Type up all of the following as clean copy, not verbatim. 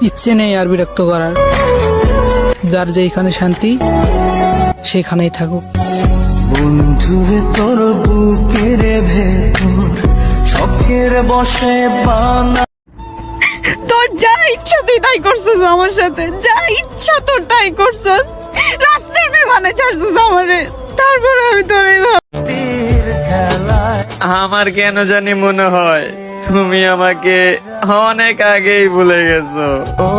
ইচ্ছে নেই আর বিরক্ত করার। যার যেখানে শান্তি সেখানেই থাকুক। বন্ধুরে তোর বুকের ভেতর শখের বসে বানা। তোর যা ইচ্ছা তুই তাই করছিস আমার সাথে, যা ইচ্ছা তোর তাই করছিস। রাস্তায় বেমানে ছাড়ছিস আমারে, তারপরে আমি তোরে আমার কেন জানি মনে হয় তুমি আমাকে অনেক আগেই ভুলে গেছো। ও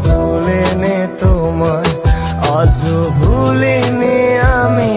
ভুলে নে তোমার, আজ ভুলে নে আমি।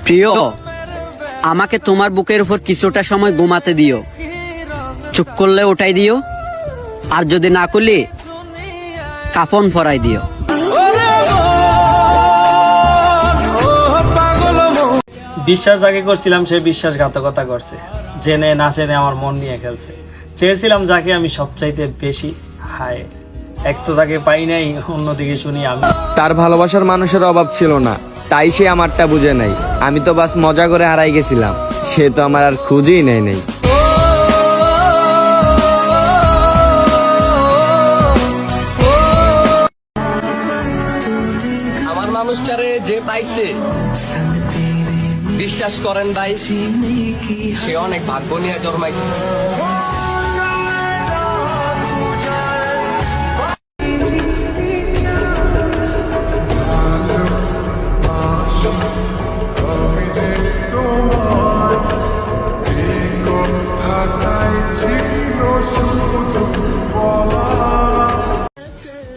প্রিয়, আমাকে তোমার বুকের উপর কিছুটা সময় ঘুমাতে দিও। চুপ করলে ওটাই দিও, আর যদি না করলে কাফন পরাই দিও। বিশ্বাস যাকে করছিলাম সে বিশ্বাসঘাতকতা করছে, জেনে না জেনে আমার মন নিয়ে খেলছে। চেয়েছিলাম যাকে আমি সবচাইতে বেশি, হায় এক তো তাকে পাই নাই, অন্যদিকে শুনি আমি। তার ভালোবাসার মানুষের অভাব ছিল না, তাই সে আমারটা বুঝে নাই। আমি তো বাস মজা করে হারাই গেছিলাম, সে তো আমার আর খুঁজেই নেয় নাই। আমার মানুষটারে যে পাইছে, বিশ্বাস করেন ভাই, সে অনেক ভাগ্য নিয়ে জন্মাইছে।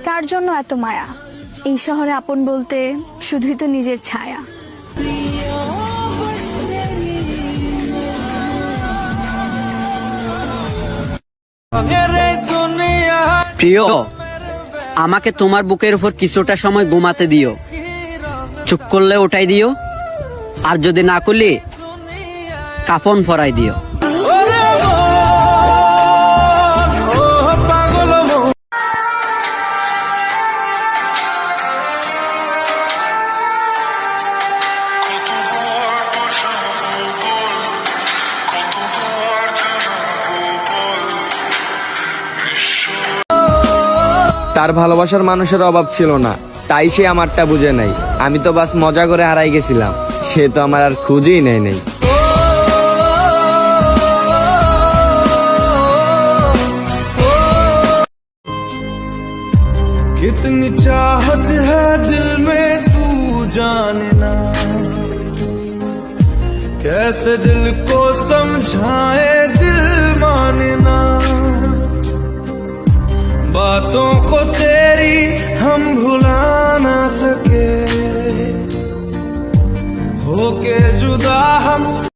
কার জন্য এত মায়া? এই শহরে আপন বলতে শুধুই তো নিজের ছায়া। প্রিয়, আমাকে তোমার বুকের উপর কিছুটা সময় ঘুমাতে দিও। চুপ করলে ওটাই দিও, আর যদি না করলে কাফন পরাই দিও। তার ভালোবাসার মানুষের অভাব ছিল না, তাই সে আমারটা বুঝে নাই। আমি তো বাস মজা করে হারাই গেছিলাম, সে তো আমার আর খুঁজেই নেয় নাই। कितनी चाहत है दिल में तू जाने ना, कैसे दिल को समझाए दिल माने ना, बातों